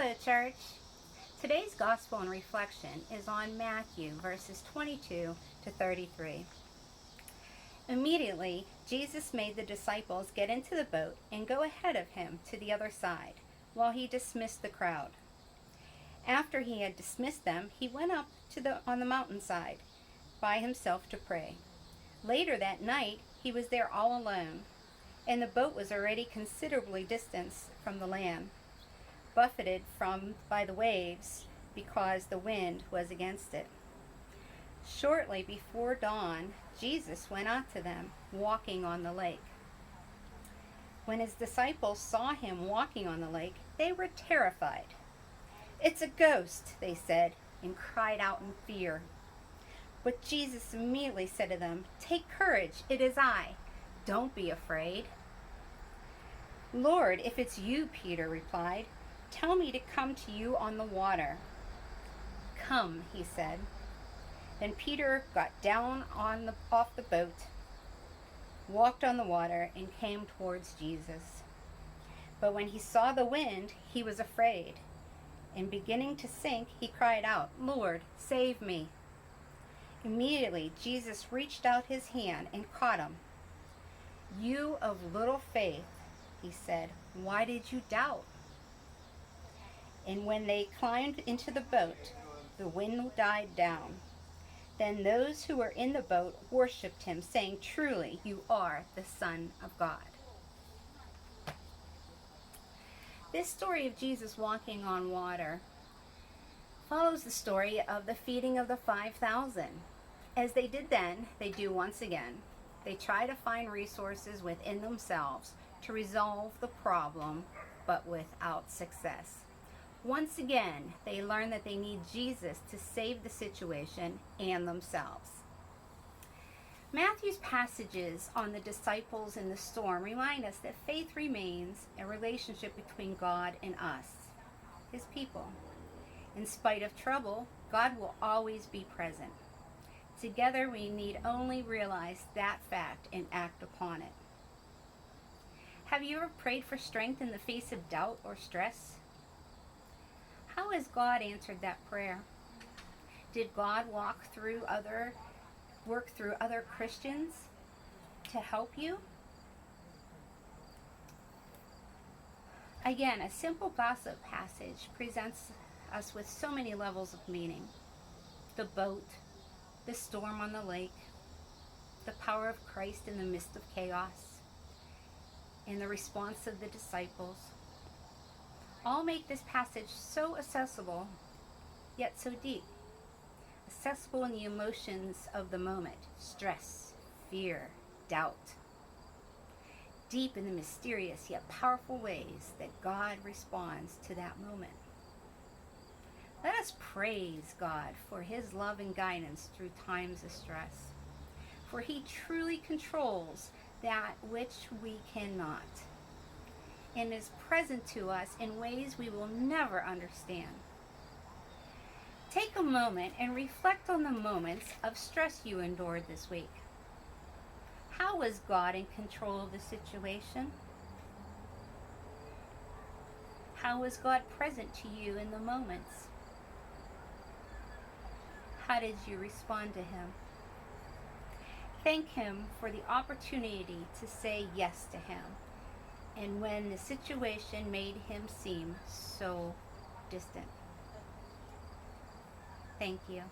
Hello, church. Today's gospel and reflection is on Matthew verses 22 to 33. Immediately, Jesus made the disciples get into the boat and go ahead of him to the other side, while he dismissed the crowd. After he had dismissed them, he went up on the mountainside by himself to pray. Later that night, he was there all alone, and the boat was already considerably distant from the land, buffeted by the waves because the wind was against it. Shortly before dawn, Jesus went out to them, walking on the lake. When his disciples saw him walking on the lake, they were terrified. "It's a ghost," they said, and cried out in fear. But Jesus immediately said to them, "Take courage, it is I. Don't be afraid." "Lord, if it's you," Peter replied, "tell me to come to you on the water." "Come," he said. Then Peter got down off the boat, walked on the water, and came towards Jesus. But when he saw the wind, he was afraid, and beginning to sink, he cried out, "Lord, save me." Immediately Jesus reached out his hand and caught him. "You of little faith," he said, "why did you doubt?" And when they climbed into the boat, the wind died down. Then those who were in the boat worshipped him, saying, "Truly, you are the Son of God." This story of Jesus walking on water follows the story of the feeding of the 5,000. As they did then, they do once again. They try to find resources within themselves to resolve the problem, but without success. Once again, they learn that they need Jesus to save the situation and themselves. Matthew's passages on the disciples in the storm remind us that faith remains a relationship between God and us, his people. In spite of trouble, God will always be present. Together, we need only realize that fact and act upon it. Have you ever prayed for strength in the face of doubt or stress? How has God answered that prayer? Did God work through other Christians to help you? Again, a simple gospel passage presents us with so many levels of meaning. The boat, the storm on the lake, the power of Christ in the midst of chaos, and the response of the disciples all make this passage so accessible, yet so deep. Accessible in the emotions of the moment: stress, fear, doubt. Deep in the mysterious yet powerful ways that God responds to that moment. Let us praise God for his love and guidance through times of stress, for he truly controls that which we cannot, and is present to us in ways we will never understand. Take a moment and reflect on the moments of stress you endured this week. How was God in control of the situation? How was God present to you in the moments? How did you respond to him? Thank him for the opportunity to say yes to him, and when the situation made him seem so distant. Thank you.